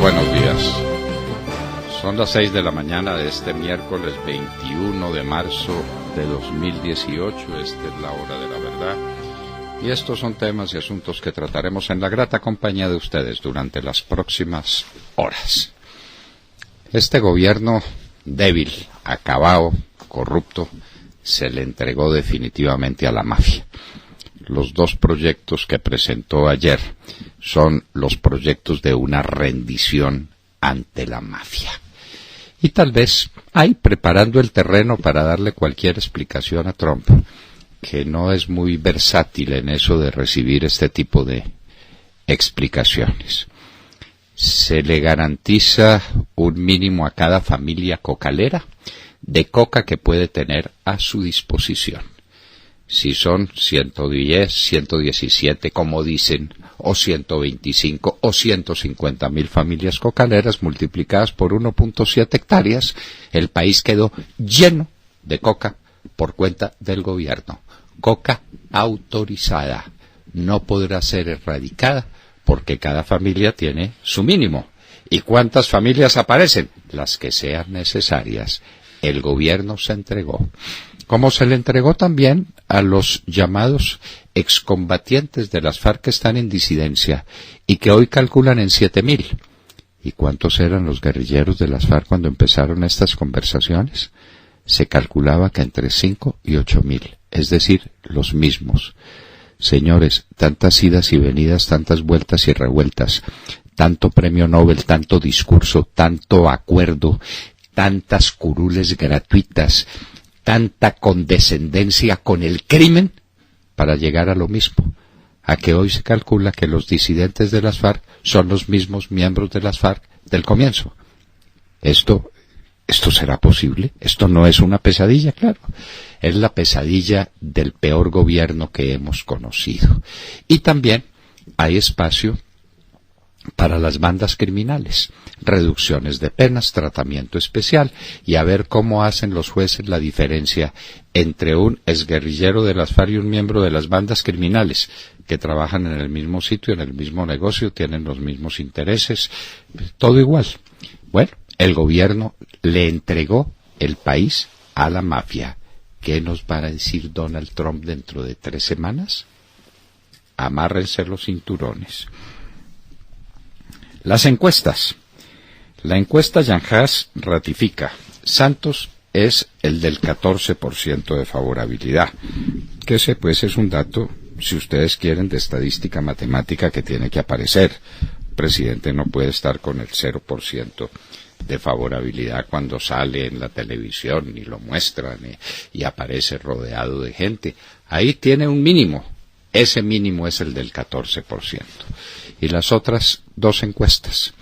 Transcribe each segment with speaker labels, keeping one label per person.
Speaker 1: buenos días. Son las 6 de la mañana de este miércoles 21 de marzo de 2018. Esta es la hora de la verdad. Y estos son temas y asuntos que trataremos en la grata compañía de ustedes durante las próximas horas. Este gobierno débil, acabado, corrupto, se le entregó definitivamente a la mafia. Los dos proyectos que presentó ayer son los proyectos de una rendición ante la mafia. Y tal vez ahí preparando el terreno para darle cualquier explicación a Trump, que no es muy versátil en eso de recibir este tipo de explicaciones. Se le garantiza un mínimo a cada familia cocalera de coca que puede tener a su disposición. Si son 110, 117, como dicen, o 125 o 150.000 familias cocaleras multiplicadas por 1.7 hectáreas, el país quedó lleno de coca por cuenta del gobierno. Coca autorizada. No podrá ser erradicada porque cada familia tiene su mínimo. ¿Y cuántas familias aparecen? Las que sean necesarias. El gobierno se entregó. Como se le entregó también a los llamados excombatientes de las FARC que están en disidencia y que hoy calculan en 7.000. ¿Y cuántos eran los guerrilleros de las FARC cuando empezaron estas conversaciones? Se calculaba que entre 5 y 8.000, es decir, los mismos. Señores, tantas idas y venidas, tantas vueltas y revueltas, tanto premio Nobel, tanto discurso, tanto acuerdo, tantas curules gratuitas, tanta condescendencia con el crimen para llegar a lo mismo, a que hoy se calcula que los disidentes de las FARC son los mismos miembros de las FARC del comienzo. ¿Esto será posible? Esto no es una pesadilla, claro. Es la pesadilla del peor gobierno que hemos conocido. Y también hay espacio para las bandas criminales, reducciones de penas, tratamiento especial, y a ver cómo hacen los jueces la diferencia entre un exguerrillero de las FARC y un miembro de las bandas criminales, que trabajan en el mismo sitio, en el mismo negocio, tienen los mismos intereses, todo igual. Bueno, el gobierno le entregó el país a la mafia. ¿Qué nos va a decir Donald Trump dentro de 3 semanas? Amárrense los cinturones. Las encuestas. La encuesta Yanhas ratifica. Santos es el del 14% de favorabilidad. Que ese pues es un dato, si ustedes quieren, de estadística matemática que tiene que aparecer. El presidente no puede estar con el 0% de favorabilidad cuando sale en la televisión y lo muestran y aparece rodeado de gente. Ahí tiene un mínimo. Ese mínimo es el del 14%. Y las otras dos encuestas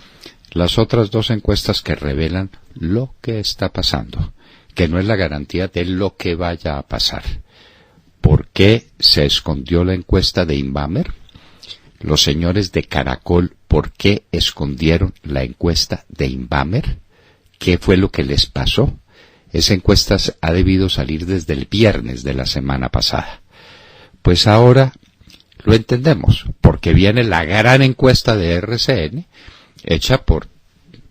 Speaker 1: que revelan lo que está pasando, que no es la garantía de lo que vaya a pasar. ¿Por qué se escondió la encuesta de Inbamer? Los señores de Caracol, ¿por qué escondieron la encuesta de Inbamer? ¿Qué fue lo que les pasó? Esa encuesta ha debido salir desde el viernes de la semana pasada. Pues ahora lo entendemos, porque viene la gran encuesta de RCN, hecha por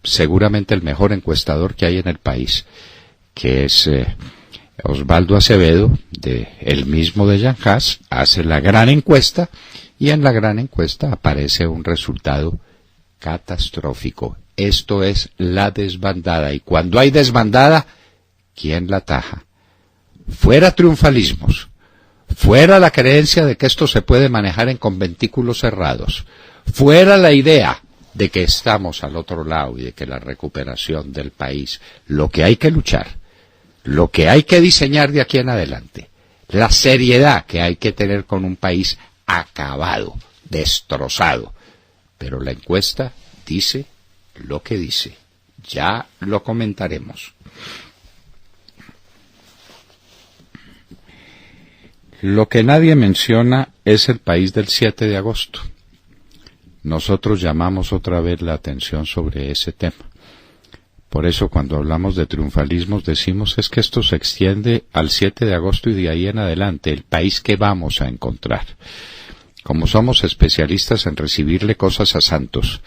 Speaker 1: seguramente el mejor encuestador que hay en el país, que es Osvaldo Acevedo, el mismo de Yanhas, hace la gran encuesta, y en la gran encuesta aparece un resultado catastrófico. Esto es la desbandada, y cuando hay desbandada, ¿quién la ataja? Fuera triunfalismos, fuera la creencia de que esto se puede manejar en conventículos cerrados, fuera la idea de que estamos al otro lado y de que la recuperación del país, lo que hay que luchar, lo que hay que diseñar de aquí en adelante, la seriedad que hay que tener con un país acabado, destrozado. Pero la encuesta dice lo que dice. Ya lo comentaremos. Lo que nadie menciona es el país del 7 de agosto. Nosotros llamamos otra vez la atención sobre ese tema. Por eso cuando hablamos de triunfalismos decimos es que esto se extiende al 7 de agosto y de ahí en adelante, el país que vamos a encontrar. Como somos especialistas en recibirle cosas a Santos,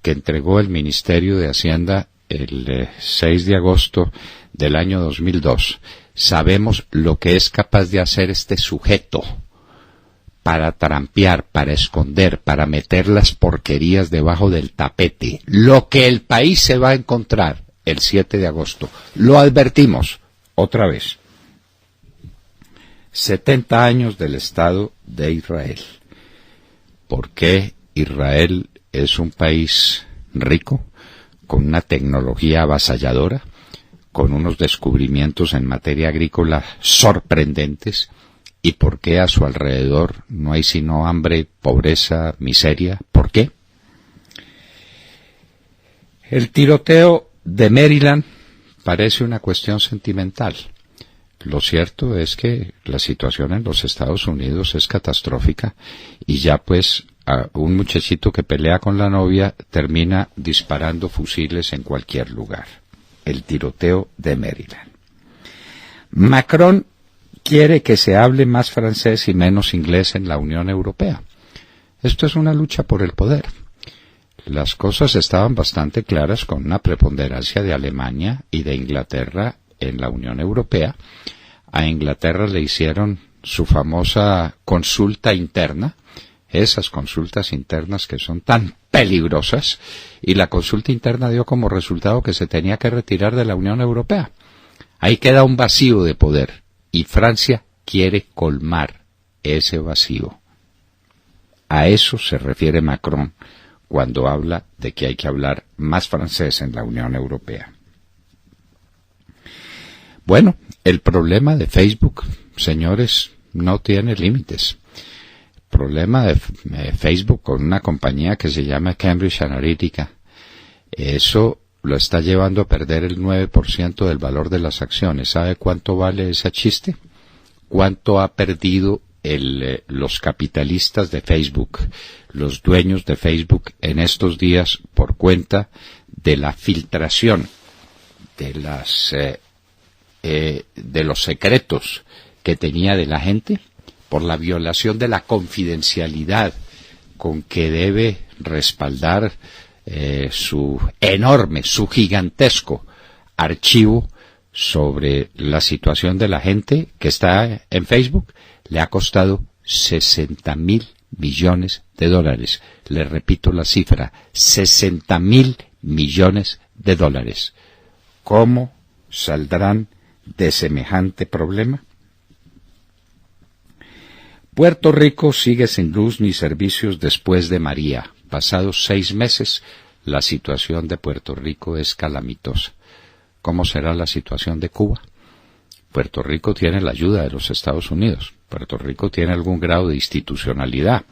Speaker 1: que entregó el Ministerio de Hacienda el 6 de agosto del año 2002, sabemos lo que es capaz de hacer este sujeto para trampear, para esconder, para meter las porquerías debajo del tapete. Lo que el país se va a encontrar el 7 de agosto. Lo advertimos otra vez. 70 años del Estado de Israel. ¿Por qué Israel es un país rico, con una tecnología avasalladora, con unos descubrimientos en materia agrícola sorprendentes? ¿Y por qué a su alrededor no hay sino hambre, pobreza, miseria? ¿Por qué? El tiroteo de Maryland parece una cuestión sentimental. Lo cierto es que la situación en los Estados Unidos es catastrófica y ya pues a un muchachito que pelea con la novia termina disparando fusiles en cualquier lugar. El tiroteo de Maryland. Macron quiere que se hable más francés y menos inglés en la Unión Europea. Esto es una lucha por el poder. Las cosas estaban bastante claras con una preponderancia de Alemania y de Inglaterra en la Unión Europea. A Inglaterra le hicieron su famosa consulta interna, esas consultas internas que son tan peligrosas, y la consulta interna dio como resultado que se tenía que retirar de la Unión Europea. Ahí queda un vacío de poder, y Francia quiere colmar ese vacío. A eso se refiere Macron cuando habla de que hay que hablar más francés en la Unión Europea. Bueno, el problema de Facebook, señores, no tiene límites. El problema de Facebook con una compañía que se llama Cambridge Analytica, eso lo está llevando a perder el 9% del valor de las acciones. ¿Sabe cuánto vale ese chiste? ¿Cuánto ha perdido los capitalistas de Facebook, los dueños de Facebook en estos días por cuenta de la filtración de los secretos que tenía de la gente, por la violación de la confidencialidad con que debe respaldar su gigantesco archivo sobre la situación de la gente que está en Facebook? Le ha costado 60.000 millones de dólares. Le repito la cifra, 60.000 millones de dólares. ¿Cómo saldrán de semejante problema? Puerto Rico sigue sin luz ni servicios después de María. Pasados 6 meses, la situación de Puerto Rico es calamitosa. ¿Cómo será la situación de Cuba? Puerto Rico tiene la ayuda de los Estados Unidos. Puerto Rico tiene algún grado de institucionalidad.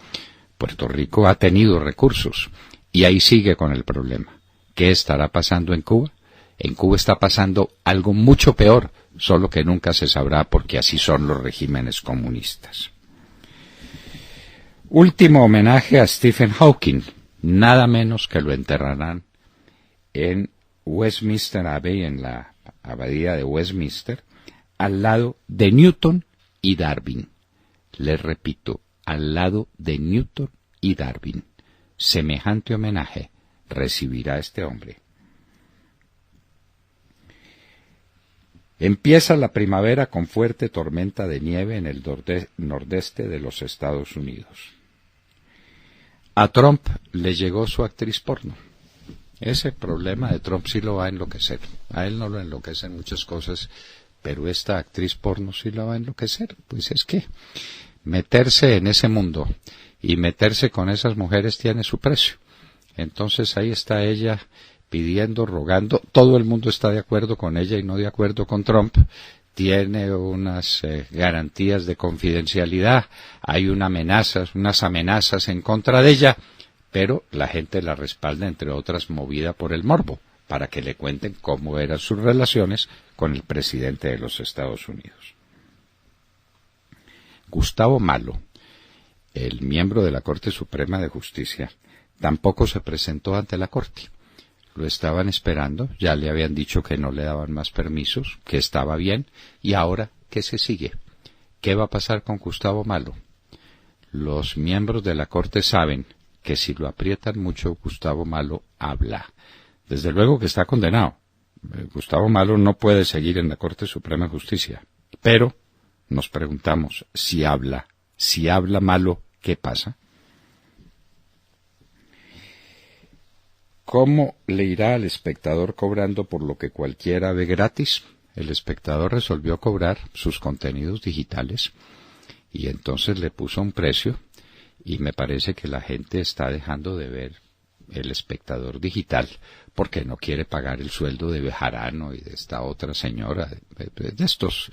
Speaker 1: Puerto Rico ha tenido recursos y ahí sigue con el problema. ¿Qué estará pasando en Cuba? En Cuba está pasando algo mucho peor, solo que nunca se sabrá porque así son los regímenes comunistas. Último homenaje a Stephen Hawking, nada menos que lo enterrarán en Westminster Abbey, en la abadía de Westminster, al lado de Newton y Darwin. Les repito, al lado de Newton y Darwin. Semejante homenaje recibirá este hombre. Empieza la primavera con fuerte tormenta de nieve en el nordeste de los Estados Unidos. A Trump le llegó su actriz porno. Ese problema de Trump sí lo va a enloquecer. A él no lo enloquecen muchas cosas, pero esta actriz porno sí la va a enloquecer. Pues es que meterse en ese mundo y meterse con esas mujeres tiene su precio. Entonces ahí está ella pidiendo, rogando. Todo el mundo está de acuerdo con ella y no de acuerdo con Trump. Tiene unas garantías de confidencialidad, hay unas amenazas en contra de ella, pero la gente la respalda, entre otras, movida por el morbo, para que le cuenten cómo eran sus relaciones con el presidente de los Estados Unidos. Gustavo Malo, el miembro de la Corte Suprema de Justicia, tampoco se presentó ante la Corte. Lo estaban esperando, ya le habían dicho que no le daban más permisos, que estaba bien, y ahora, ¿qué se sigue? ¿Qué va a pasar con Gustavo Malo? Los miembros de la Corte saben que si lo aprietan mucho, Gustavo Malo habla. Desde luego que está condenado. Gustavo Malo no puede seguir en la Corte Suprema de Justicia. Pero nos preguntamos, si habla Malo, ¿qué pasa? ¿Cómo le irá al espectador cobrando por lo que cualquiera ve gratis? El espectador resolvió cobrar sus contenidos digitales y entonces le puso un precio, y me parece que la gente está dejando de ver el espectador digital porque no quiere pagar el sueldo de Bejarano y de esta otra señora, de estos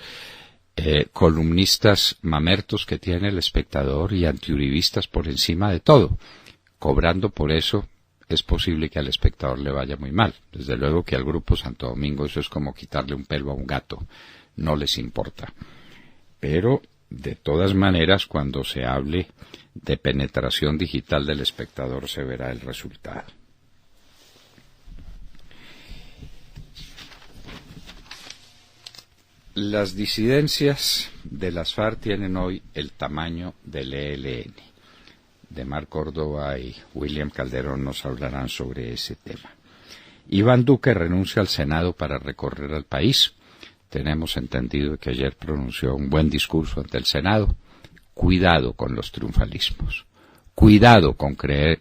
Speaker 1: columnistas mamertos que tiene el espectador y antiuribistas por encima de todo. Cobrando por eso es posible que al espectador le vaya muy mal. Desde luego que al Grupo Santo Domingo eso es como quitarle un pelo a un gato, no les importa. Pero de todas maneras, cuando se hable de penetración digital del espectador, se verá el resultado. Las disidencias de las FARC tienen hoy el tamaño del ELN. De Mar Córdoba y William Calderón nos hablarán sobre ese tema. Iván Duque renuncia al Senado para recorrer el país. Tenemos entendido que ayer pronunció un buen discurso ante el Senado. Cuidado con los triunfalismos. Cuidado con creer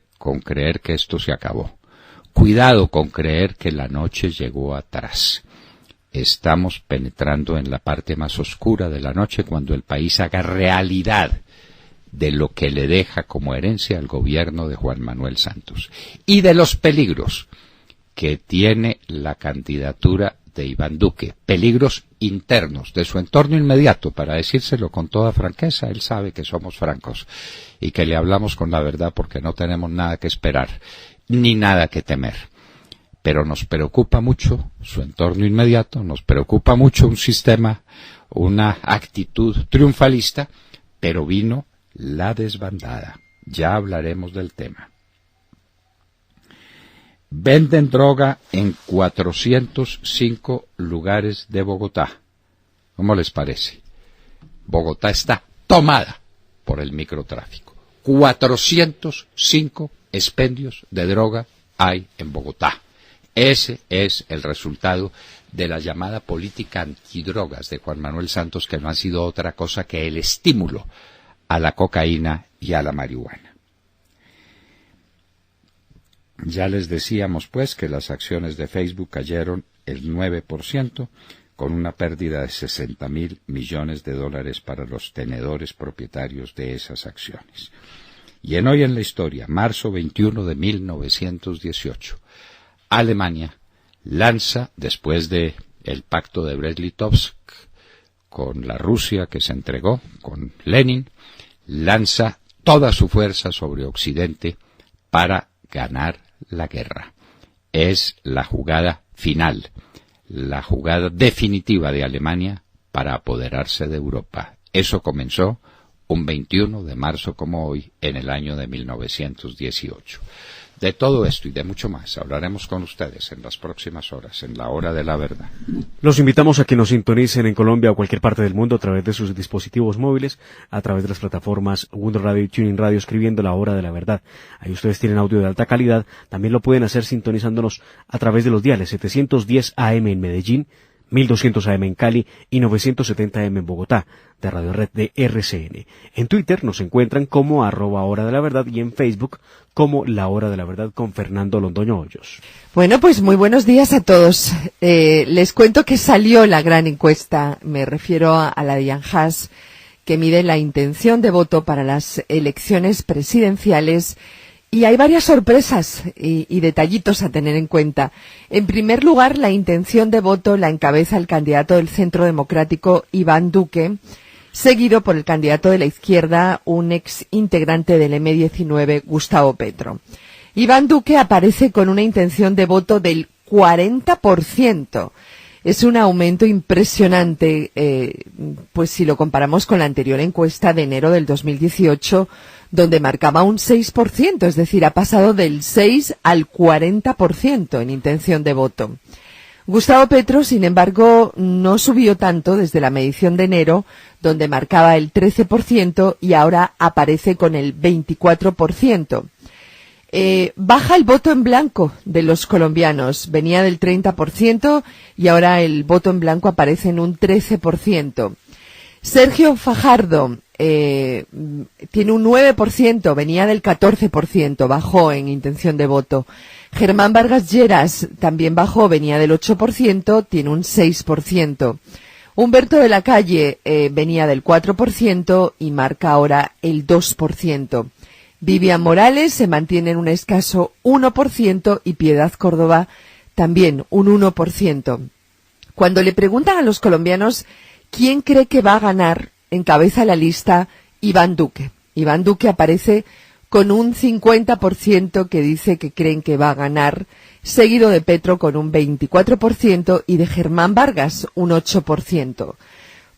Speaker 1: que esto se acabó. Cuidado con creer que la noche llegó atrás. Estamos penetrando en la parte más oscura de la noche cuando el país haga realidad de lo que le deja como herencia al gobierno de Juan Manuel Santos y de los peligros que tiene la candidatura de Iván Duque, peligros internos de su entorno inmediato. Para decírselo con toda franqueza, él sabe que somos francos y que le hablamos con la verdad porque no tenemos nada que esperar ni nada que temer. Pero nos preocupa mucho su entorno inmediato, nos preocupa mucho un sistema, una actitud triunfalista, pero vino la desbandada. Ya hablaremos del tema. Venden droga en 405 lugares de Bogotá. ¿Cómo les parece? Bogotá está tomada por el microtráfico. 405 expendios de droga hay en Bogotá. Ese es el resultado de la llamada política antidrogas de Juan Manuel Santos, que no ha sido otra cosa que el estímulo a la cocaína y a la marihuana. Ya les decíamos, pues, que las acciones de Facebook cayeron el 9%, con una pérdida de $60.000 millones para los tenedores propietarios de esas acciones. Y en Hoy en la Historia, marzo 21 de 1918, Alemania lanza, después de el pacto de Brest-Litovsk con la Rusia que se entregó, con Lenin, lanza toda su fuerza sobre Occidente para ganar la guerra. Es la jugada final, la jugada definitiva de Alemania para apoderarse de Europa. Eso comenzó un 21 de marzo como hoy, en el año de 1918. De todo esto y de mucho más hablaremos con ustedes en las próximas horas, en la Hora de la Verdad.
Speaker 2: Los invitamos a que nos sintonicen en Colombia o cualquier parte del mundo a través de sus dispositivos móviles, a través de las plataformas Wunder Radio y TuneIn Radio, escribiendo La Hora de la Verdad. Ahí ustedes tienen audio de alta calidad. También lo pueden hacer sintonizándonos a través de los diales 710 AM en Medellín, 1200 AM en Cali y 970 AM en Bogotá, de Radio Red de RCN. En Twitter nos encuentran como @Hora de la Verdad y en Facebook como La Hora de la Verdad con Fernando Londoño Hoyos.
Speaker 3: Bueno, pues muy buenos días a todos. Les cuento que salió la gran encuesta, me refiero a la de Anjas, que mide la intención de voto para las elecciones presidenciales. Y hay varias sorpresas y detallitos a tener en cuenta. En primer lugar, la intención de voto la encabeza el candidato del Centro Democrático, Iván Duque, seguido por el candidato de la izquierda, un ex integrante del M-19, Gustavo Petro. Iván Duque aparece con una intención de voto del 40%. Es un aumento impresionante, pues si lo comparamos con la anterior encuesta de enero del 2018, donde marcaba un 6%, es decir, ha pasado del 6 al 40% en intención de voto. Gustavo Petro, sin embargo, no subió tanto desde la medición de enero, donde marcaba el 13% y ahora aparece con el 24%. Baja el voto en blanco de los colombianos. Venía del 30% y ahora el voto en blanco aparece en un 13%. Sergio Fajardo tiene un 9%, venía del 14%, bajó en intención de voto. Germán Vargas Lleras también bajó, venía del 8%, tiene un 6%. Humberto de la Calle venía del 4% y marca ahora el 2%. Vivian Morales se mantiene en un escaso 1% y Piedad Córdoba también un 1%. Cuando le preguntan a los colombianos quién cree que va a ganar, encabeza la lista Iván Duque. Iván Duque aparece con un 50% que dice que creen que va a ganar, seguido de Petro con un 24% y de Germán Vargas un 8%.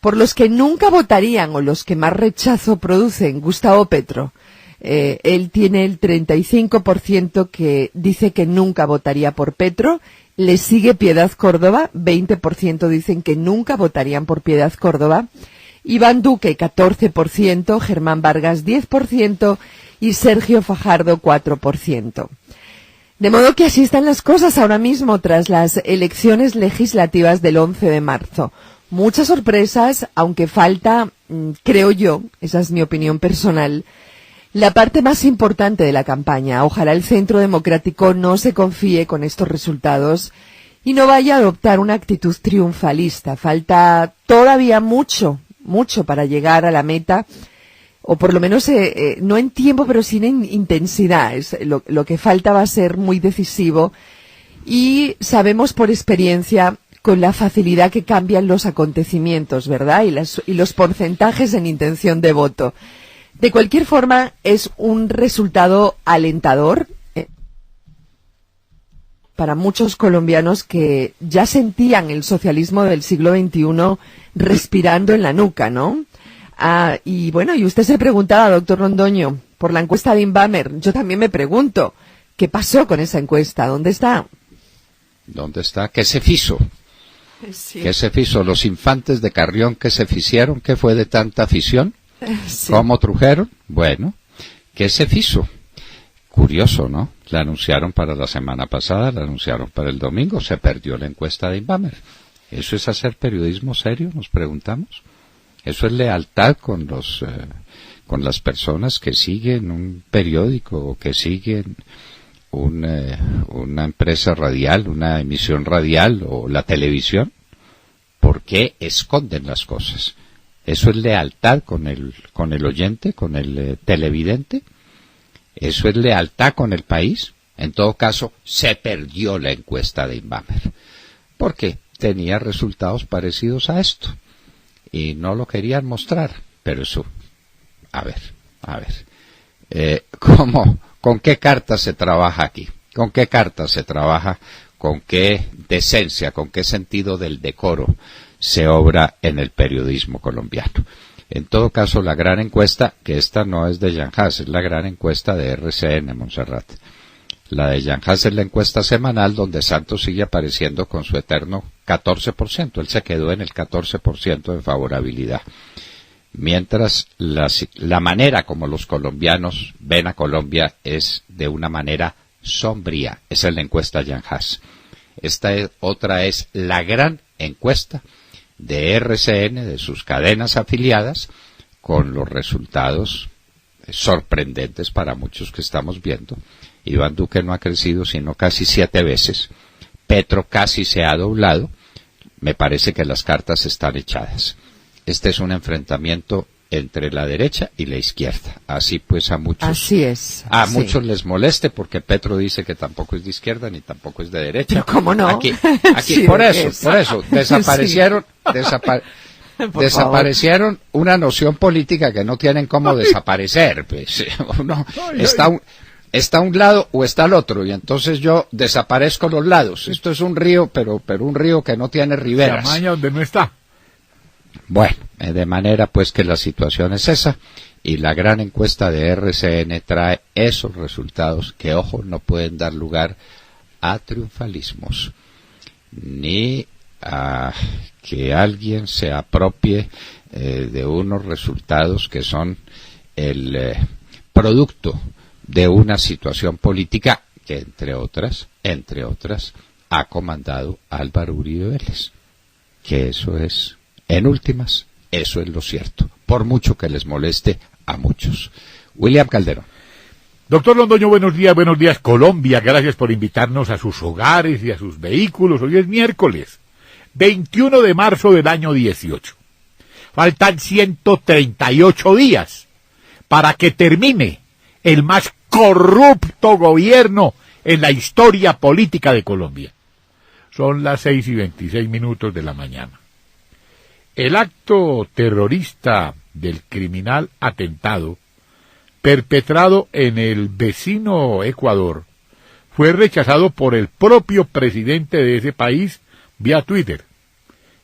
Speaker 3: Por los que nunca votarían o los que más rechazo producen, Gustavo Petro. Él tiene el 35% que dice que nunca votaría por Petro. Le sigue Piedad Córdoba, 20% dicen que nunca votarían por Piedad Córdoba. Iván Duque, 14%, Germán Vargas, 10% y Sergio Fajardo, 4%. De modo que así están las cosas ahora mismo tras las elecciones legislativas del 11 de marzo. Muchas sorpresas, aunque falta, creo yo, esa es mi opinión personal, la parte más importante de la campaña. Ojalá el Centro Democrático no se confíe con estos resultados y no vaya a adoptar una actitud triunfalista. Falta todavía mucho para llegar a la meta, o por lo menos no en tiempo, pero sí en intensidad. Lo que falta va a ser muy decisivo y sabemos por experiencia con la facilidad que cambian los acontecimientos, ¿verdad? Y los porcentajes en intención de voto. De cualquier forma, es un resultado alentador para muchos colombianos que ya sentían el socialismo del siglo XXI respirando en la nuca, ¿no? Y bueno, y usted se preguntaba, doctor Londoño, por la encuesta de Inbamer. Yo también me pregunto, ¿qué pasó con esa encuesta? ¿Dónde está?
Speaker 1: ¿Dónde está? ¿Qué se fizo?
Speaker 3: Sí.
Speaker 1: ¿Qué se fizo? Los infantes de Carrión que se ficieron, ¿qué fue de tanta afición?
Speaker 3: Sí.
Speaker 1: ¿Cómo trujeron? Bueno, ¿qué se fizo? Curioso, ¿no? La anunciaron para la semana pasada, la anunciaron para el domingo, se perdió la encuesta de Inbamer. ¿Eso es hacer periodismo serio? Nos preguntamos. ¿Eso es lealtad con las personas que siguen un periódico o que siguen una empresa radial, una emisión radial o la televisión? ¿Por qué esconden las cosas? ¿Eso es lealtad con el oyente, con el televidente? ¿Eso es lealtad con el país? En todo caso, se perdió la encuesta de Inbamer. ¿Por qué? Tenía resultados parecidos a esto. Y no lo querían mostrar. Pero eso, a ver. ¿Con qué cartas se trabaja aquí? ¿Con qué cartas se trabaja? ¿Con qué decencia? ¿Con qué sentido del decoro se obra en el periodismo colombiano? En todo caso, la gran encuesta, que esta no es de Jan Haas, es la gran encuesta de RCN, Montserrat. La de Jan Haas es la encuesta semanal donde Santos sigue apareciendo con su eterno 14%. Él se quedó en el 14% de favorabilidad. Mientras la manera como los colombianos ven a Colombia es de una manera sombría. Esa es la encuesta Jan Haas. Otra es la gran encuesta de RCN, de sus cadenas afiliadas, con los resultados sorprendentes para muchos que estamos viendo. Iván Duque no ha crecido sino casi 7 veces. Petro casi se ha doblado. Me parece que las cartas están echadas. Este es un enfrentamiento entre la derecha y la izquierda. Así pues a muchos.
Speaker 3: Así es. Sí.
Speaker 1: Muchos les moleste porque Petro dice que tampoco es de izquierda ni tampoco es de derecha.
Speaker 3: Pero cómo no.
Speaker 1: Aquí
Speaker 3: Sí,
Speaker 1: por eso desaparecieron,
Speaker 3: Sí.
Speaker 1: desaparecieron una noción política que no tienen cómo desaparecer. Pues uno está a un lado o está al otro, y entonces yo desaparezco los lados. Esto es un río, pero un río que no tiene riberas.
Speaker 4: Se amaña donde no está.
Speaker 1: Bueno, de manera pues que la situación es esa, y la gran encuesta de RCN trae esos resultados que, ojo, no pueden dar lugar a triunfalismos, ni a que alguien se apropie de unos resultados que son el producto de una situación política que, entre otras, ha comandado Álvaro Uribe Vélez. Que eso es, en últimas, eso es lo cierto, por mucho que les moleste a muchos. William Calderón.
Speaker 4: Doctor Londoño, buenos días Colombia, gracias por invitarnos a sus hogares y a sus vehículos. Hoy es miércoles, 21 de marzo del año 18. Faltan 138 días para que termine el más corrupto gobierno en la historia política de Colombia. Son las 6:26 de la mañana. El acto terrorista del criminal atentado perpetrado en el vecino Ecuador fue rechazado por el propio presidente de ese país vía Twitter,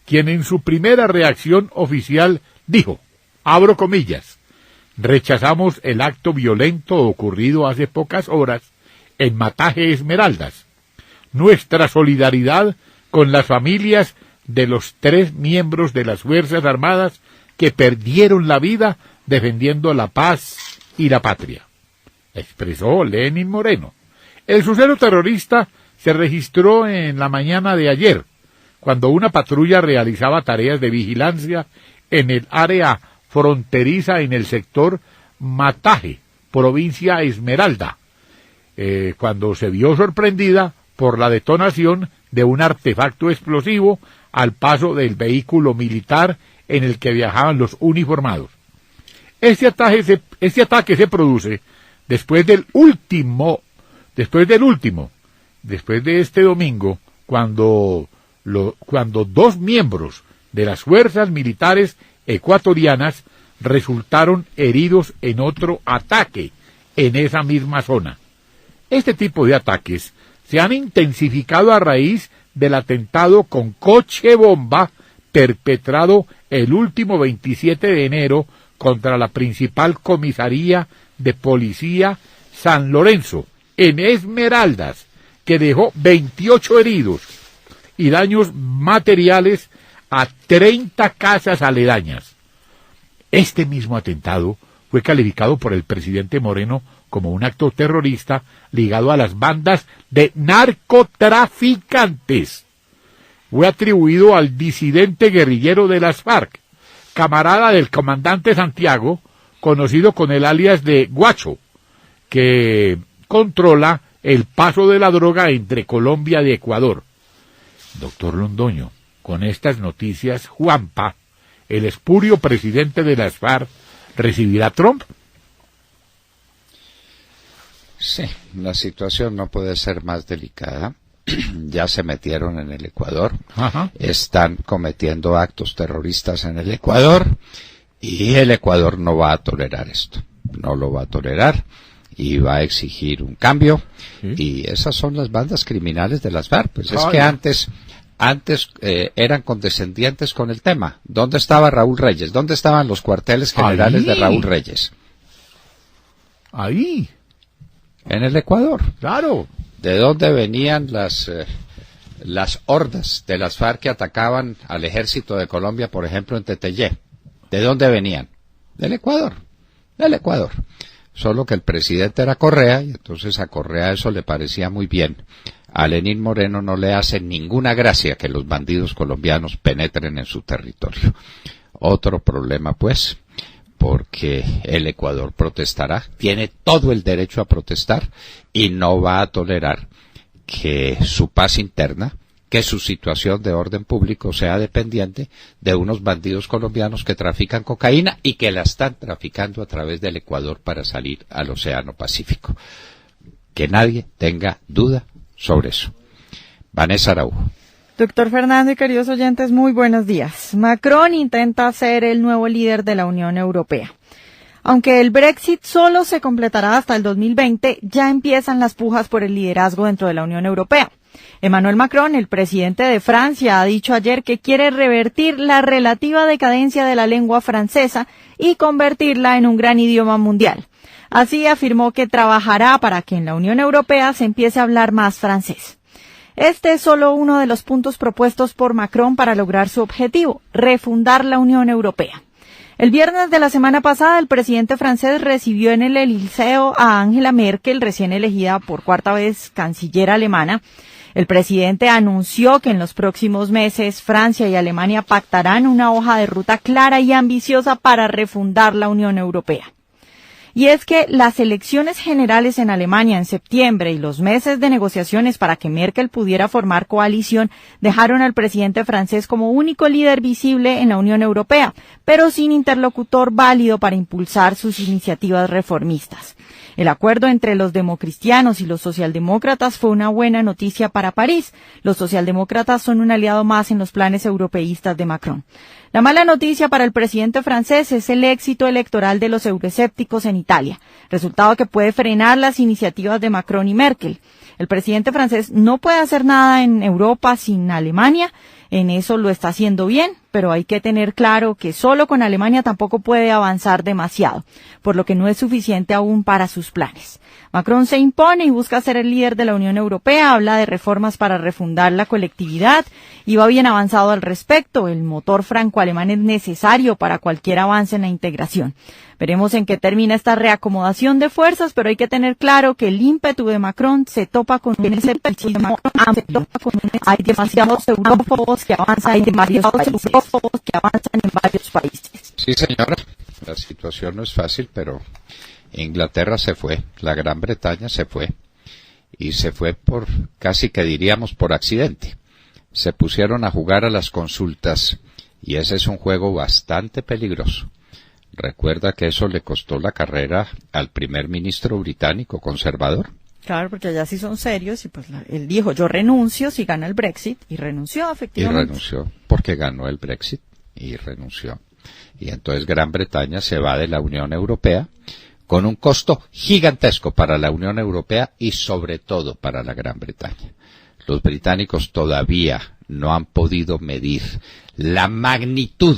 Speaker 4: quien en su primera reacción oficial dijo, abro comillas, rechazamos el acto violento ocurrido hace pocas horas en Mataje Esmeraldas. Nuestra solidaridad con las familias de los 3 miembros de las Fuerzas Armadas que perdieron la vida defendiendo la paz y la patria, expresó Lenín Moreno. El suceso terrorista se registró en la mañana de ayer, cuando una patrulla realizaba tareas de vigilancia en el área fronteriza en el sector Mataje, provincia Esmeralda, cuando se vio sorprendida por la detonación de un artefacto explosivo al paso del vehículo militar en el que viajaban los uniformados. Este ataque se produce después de este domingo, cuando 2 miembros de las fuerzas militares ecuatorianas resultaron heridos en otro ataque en esa misma zona. Este tipo de ataques se han intensificado a raíz del atentado con coche bomba perpetrado el último 27 de enero contra la principal comisaría de policía San Lorenzo, en Esmeraldas, que dejó 28 heridos y daños materiales a 30 casas aledañas. Este mismo atentado fue calificado por el presidente Moreno como un acto terrorista ligado a las bandas de narcotraficantes. Fue atribuido al disidente guerrillero de las FARC, camarada del comandante Santiago, conocido con el alias de Guacho, que controla el paso de la droga entre Colombia y Ecuador. Doctor Londoño, con estas noticias, Juanpa, el espurio presidente de las FARC, ¿recibirá a Trump?
Speaker 1: Sí, la situación no puede ser más delicada. Ya se metieron en el Ecuador, están cometiendo actos terroristas en el Ecuador y el Ecuador no va a tolerar esto, no lo va a tolerar y va a exigir un cambio. Y esas son las bandas criminales de las FARC. Pues es que antes eran condescendientes con el tema. ¿Dónde estaba Raúl Reyes? ¿Dónde estaban los cuarteles generales de Raúl Reyes?
Speaker 4: Ahí.
Speaker 1: En el Ecuador.
Speaker 4: Claro.
Speaker 1: ¿De dónde venían las hordas de las FARC que atacaban al ejército de Colombia, por ejemplo, en Teteyé? ¿De dónde venían? Del Ecuador. Del Ecuador. Solo que el presidente era Correa, y entonces a Correa eso le parecía muy bien. A Lenín Moreno no le hace ninguna gracia que los bandidos colombianos penetren en su territorio. Otro problema, pues, porque el Ecuador protestará, tiene todo el derecho a protestar y no va a tolerar que su paz interna, que su situación de orden público sea dependiente de unos bandidos colombianos que trafican cocaína y que la están traficando a través del Ecuador para salir al Océano Pacífico. Que nadie tenga duda sobre eso. Vanessa Araujo.
Speaker 5: Doctor Fernando y queridos oyentes, muy buenos días. Macron intenta ser el nuevo líder de la Unión Europea. Aunque el Brexit solo se completará hasta el 2020, ya empiezan las pujas por el liderazgo dentro de la Unión Europea. Emmanuel Macron, el presidente de Francia, ha dicho ayer que quiere revertir la relativa decadencia de la lengua francesa y convertirla en un gran idioma mundial. Así afirmó que trabajará para que en la Unión Europea se empiece a hablar más francés. Este es solo uno de los puntos propuestos por Macron para lograr su objetivo, refundar la Unión Europea. El viernes de la semana pasada, el presidente francés recibió en el Elíseo a Angela Merkel, recién elegida por cuarta vez canciller alemana. El presidente anunció que en los próximos meses Francia y Alemania pactarán una hoja de ruta clara y ambiciosa para refundar la Unión Europea. Y es que las elecciones generales en Alemania en septiembre y los meses de negociaciones para que Merkel pudiera formar coalición dejaron al presidente francés como único líder visible en la Unión Europea, pero sin interlocutor válido para impulsar sus iniciativas reformistas. El acuerdo entre los democristianos y los socialdemócratas fue una buena noticia para París. Los socialdemócratas son un aliado más en los planes europeístas de Macron. La mala noticia para el presidente francés es el éxito electoral de los euroescépticos en Italia, resultado que puede frenar las iniciativas de Macron y Merkel. El presidente francés no puede hacer nada en Europa sin Alemania. En eso lo está haciendo bien, pero hay que tener claro que solo con Alemania tampoco puede avanzar demasiado, por lo que no es suficiente aún para sus planes. Macron se impone y busca ser el líder de la Unión Europea, habla de reformas para refundar la colectividad y va bien avanzado al respecto. El motor franco-alemán es necesario para cualquier avance en la integración. Veremos en qué termina esta reacomodación de fuerzas, pero hay que tener claro que el ímpetu de Macron se topa con un escepticismo amplio. Hay demasiados eurófobos que avanzan en varios países.
Speaker 1: Sí, señora, la situación no es fácil, pero Inglaterra se fue, la Gran Bretaña se fue, y se fue por, casi que diríamos por accidente. Se pusieron a jugar a las consultas, y ese es un juego bastante peligroso. Recuerda que eso le costó la carrera al primer ministro británico conservador.
Speaker 5: Claro, porque allá sí son serios, y pues él dijo, yo renuncio si gana el Brexit, y renunció efectivamente.
Speaker 1: Y renunció, porque ganó el Brexit, y renunció. Y entonces Gran Bretaña se va de la Unión Europea, con un costo gigantesco para la Unión Europea y sobre todo para la Gran Bretaña. Los británicos todavía no han podido medir la magnitud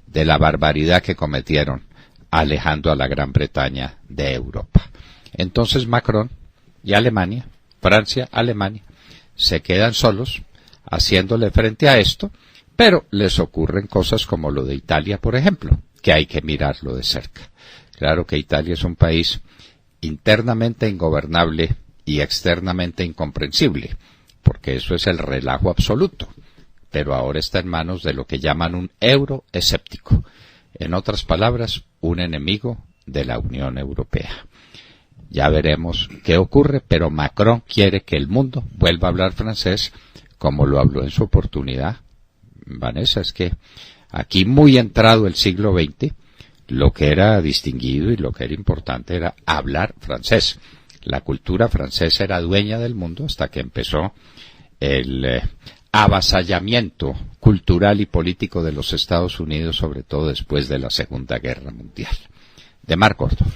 Speaker 1: de la barbaridad que cometieron alejando a la Gran Bretaña de Europa. Entonces Macron y Alemania, Francia, Alemania, se quedan solos haciéndole frente a esto, pero les ocurren cosas como lo de Italia, por ejemplo, que hay que mirarlo de cerca. Claro que Italia es un país internamente ingobernable y externamente incomprensible, porque eso es el relajo absoluto, pero ahora está en manos de lo que llaman un euroescéptico, en otras palabras, un enemigo de la Unión Europea. Ya veremos qué ocurre, pero Macron quiere que el mundo vuelva a hablar francés, como lo habló en su oportunidad. Vanessa, es que aquí muy entrado el siglo XX, lo que era distinguido y lo que era importante era hablar francés. La cultura francesa era dueña del mundo hasta que empezó el avasallamiento cultural y político de los Estados Unidos, sobre todo después de la Segunda Guerra Mundial. De Mar Córdoba.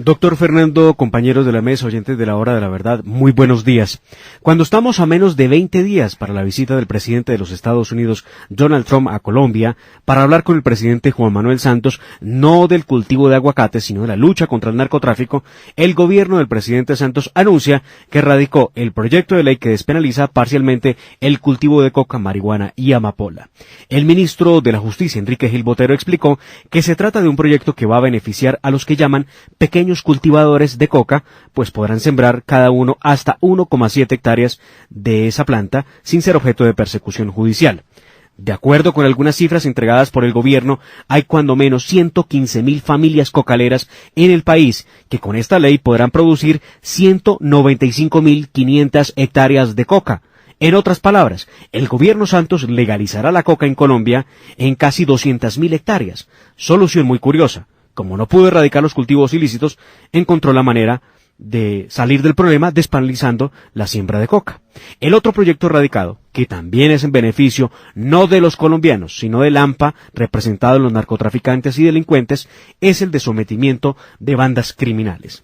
Speaker 2: Doctor Fernando, compañeros de la mesa, oyentes de la Hora de la Verdad, muy buenos días. Cuando estamos a menos de 20 días para la visita del presidente de los Estados Unidos, Donald Trump, a Colombia, para hablar con el presidente Juan Manuel Santos, no del cultivo de aguacates, sino de la lucha contra el narcotráfico, el gobierno del presidente Santos anuncia que radicó el proyecto de ley que despenaliza parcialmente el cultivo de coca, marihuana y amapola. El ministro de la Justicia, Enrique Gil Botero, explicó que se trata de un proyecto que va a beneficiar a los que llaman pequeños cultivadores de coca, pues podrán sembrar cada uno hasta 1,7 hectáreas de esa planta sin ser objeto de persecución judicial. De acuerdo con algunas cifras entregadas por el gobierno, hay cuando menos 115.000 familias cocaleras en el país que con esta ley podrán producir 195.500 hectáreas de coca. En otras palabras, el gobierno Santos legalizará la coca en Colombia en casi 200.000 hectáreas. Solución muy curiosa. Como no pudo erradicar los cultivos ilícitos, encontró la manera de salir del problema despenalizando la siembra de coca. El otro proyecto radicado, que también es en beneficio no de los colombianos, sino del AMPA, representado en los narcotraficantes y delincuentes, es el de sometimiento de bandas criminales.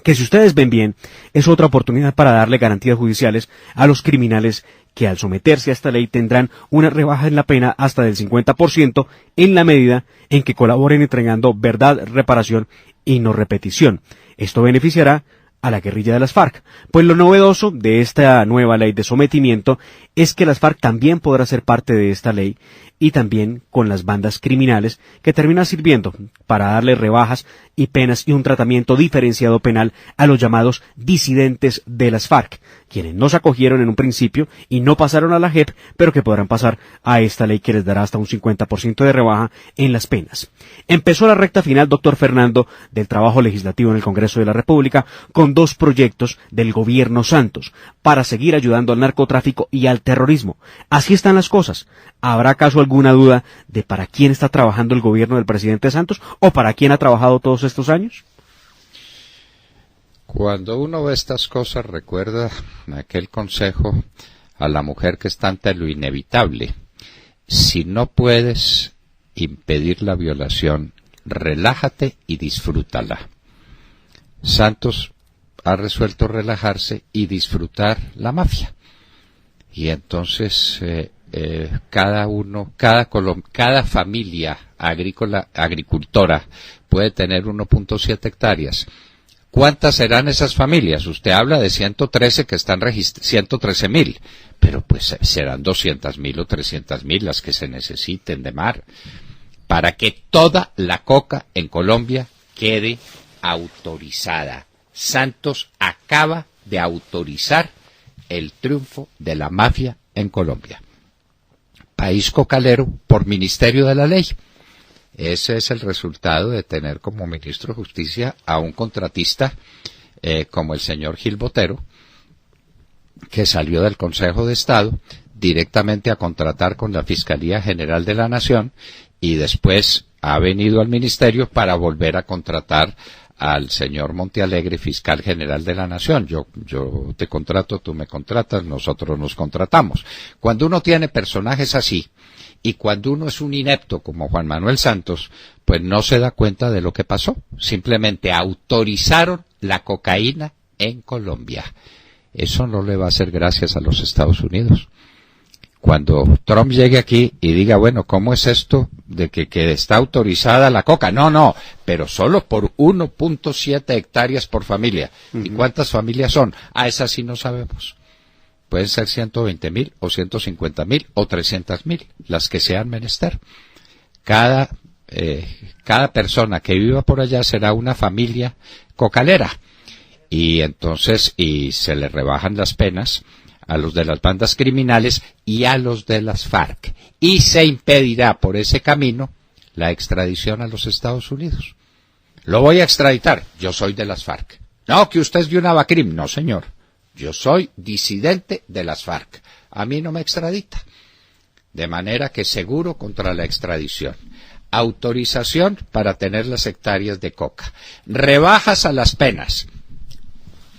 Speaker 2: Que si ustedes ven bien, es otra oportunidad para darle garantías judiciales a los criminales que al someterse a esta ley tendrán una rebaja en la pena hasta del 50% en la medida en que colaboren entregando verdad, reparación y no repetición. Esto beneficiará a la guerrilla de las FARC, pues lo novedoso de esta nueva ley de sometimiento es que las FARC también podrá ser parte de esta ley y también con las bandas criminales, que termina sirviendo para darle rebajas y penas y un tratamiento diferenciado penal a los llamados disidentes de las FARC, quienes no se acogieron en un principio y no pasaron a la JEP, pero que podrán pasar a esta ley que les dará hasta un 50% de rebaja en las penas. Empezó la recta final, doctor Fernando, del trabajo legislativo en el Congreso de la República, con 2 proyectos del gobierno Santos para seguir ayudando al narcotráfico y al terrorismo. Así están las cosas. ¿Habrá acaso alguna duda de para quién está trabajando el gobierno del presidente Santos o para quién ha trabajado todos estos años?
Speaker 1: Cuando uno ve estas cosas, recuerda aquel consejo a la mujer que está ante lo inevitable. Si no puedes impedir la violación, relájate y disfrútala. Santos ha resuelto relajarse y disfrutar la mafia. Y entonces cada familia agricultora puede tener 1.7 hectáreas. ¿Cuántas serán esas familias? Usted habla de 113 que están 113.000, pero pues serán 200.000 o 300.000 las que se necesiten de mar para que toda la coca en Colombia quede autorizada. Santos acaba de autorizar el triunfo de la mafia en Colombia. País cocalero por Ministerio de la Ley. Ese es el resultado de tener como ministro de Justicia a un contratista como el señor Gil Botero, que salió del Consejo de Estado directamente a contratar con la Fiscalía General de la Nación y después ha venido al ministerio para volver a contratar al señor Montealegre, fiscal general de la Nación. Yo te contrato, tú me contratas, nosotros nos contratamos. Cuando uno tiene personajes así, y cuando uno es un inepto como Juan Manuel Santos, pues no se da cuenta de lo que pasó. Simplemente autorizaron la cocaína en Colombia. Eso no le va a hacer gracias a los Estados Unidos. Cuando Trump llegue aquí y diga, bueno, ¿cómo es esto de que está autorizada la coca? No, pero solo por 1.7 hectáreas por familia. ¿Y cuántas familias son? Esas sí no sabemos. Pueden ser 120.000 o 150.000 o 300.000, las que sean menester. Cada persona que viva por allá será una familia cocalera. Y entonces, se le rebajan las penas a los de las bandas criminales y a los de las FARC. Y se impedirá por ese camino la extradición a los Estados Unidos. Lo voy a extraditar. Yo soy de las FARC. No, que usted es de una Bacrim. No, señor. Yo soy disidente de las FARC. A mí no me extradita. De manera que seguro contra la extradición. Autorización para tener las hectáreas de coca. Rebajas a las penas.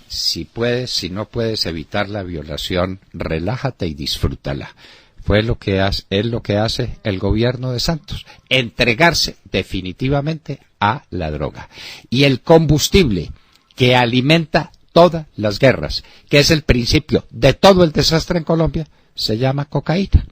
Speaker 1: Si puedes, si no puedes evitar la violación, relájate y disfrútala. Es lo que hace el gobierno de Santos. Entregarse definitivamente a la droga. Y el combustible que alimenta todas las guerras, que es el principio de todo el desastre en Colombia, se llama cocaína.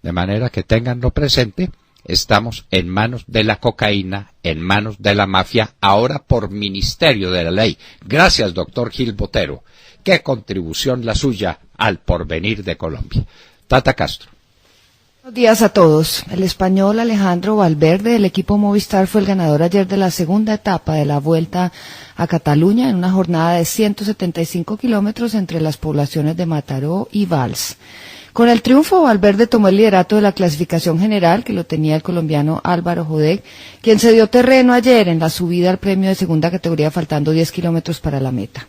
Speaker 1: De manera que ténganlo presente, estamos en manos de la cocaína, en manos de la mafia, ahora por Ministerio de la Ley. Gracias, doctor Gil Botero. Qué contribución la suya al porvenir de Colombia. Tata Castro.
Speaker 6: Buenos días a todos. El español Alejandro Valverde del equipo Movistar fue el ganador ayer de la segunda etapa de la Vuelta a Cataluña en una jornada de 175 kilómetros entre las poblaciones de Mataró y Valls. Con el triunfo, Valverde tomó el liderato de la clasificación general, que lo tenía el colombiano Álvaro Jodeg, quien se dio terreno ayer en la subida al premio de segunda categoría, faltando 10 kilómetros para la meta.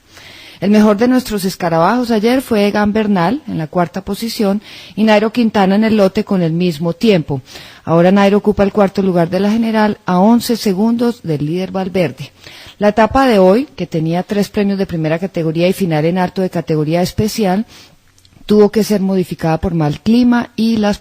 Speaker 6: El mejor de nuestros escarabajos ayer fue Egan Bernal, en la cuarta posición, y Nairo Quintana en el lote con el mismo tiempo. Ahora Nairo ocupa el cuarto lugar de la general, a 11 segundos del líder Valverde. La etapa de hoy, que tenía 3 premios de primera categoría y final en alto de categoría especial, tuvo que ser modificada por mal clima y los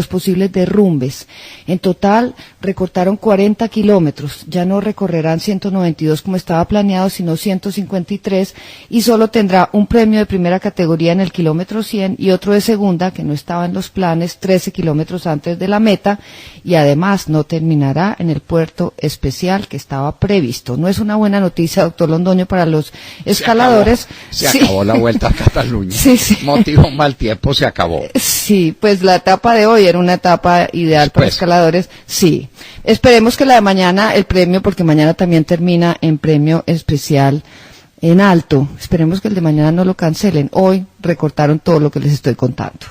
Speaker 6: posibles derrumbes. En total, recortaron 40 kilómetros. Ya no recorrerán 192 como estaba planeado, sino 153, y solo tendrá un premio de primera categoría en el kilómetro 100 y otro de segunda, que no estaba en los planes, 13 kilómetros antes de la meta, y además no terminará en el puerto especial que estaba previsto. No es una buena noticia, doctor Londoño, para los escaladores.
Speaker 1: Se acabó la Vuelta a Cataluña.
Speaker 6: Sí.
Speaker 1: Motivo mal tiempo se acabó.
Speaker 6: Sí, pues la etapa de hoy era una etapa ideal para escaladores. Sí. Esperemos que la de mañana, el premio, porque mañana también termina en premio especial en alto. Esperemos que el de mañana no lo cancelen. Hoy recortaron todo lo que les estoy contando.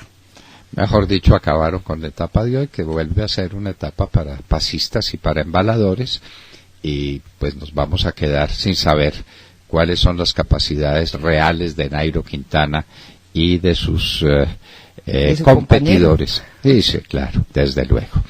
Speaker 1: Mejor dicho, acabaron con la etapa de hoy, que vuelve a ser una etapa para pasistas y para embaladores, y pues nos vamos a quedar sin saber cuáles son las capacidades reales de Nairo Quintana y de sus competidores. Sí, claro, desde luego.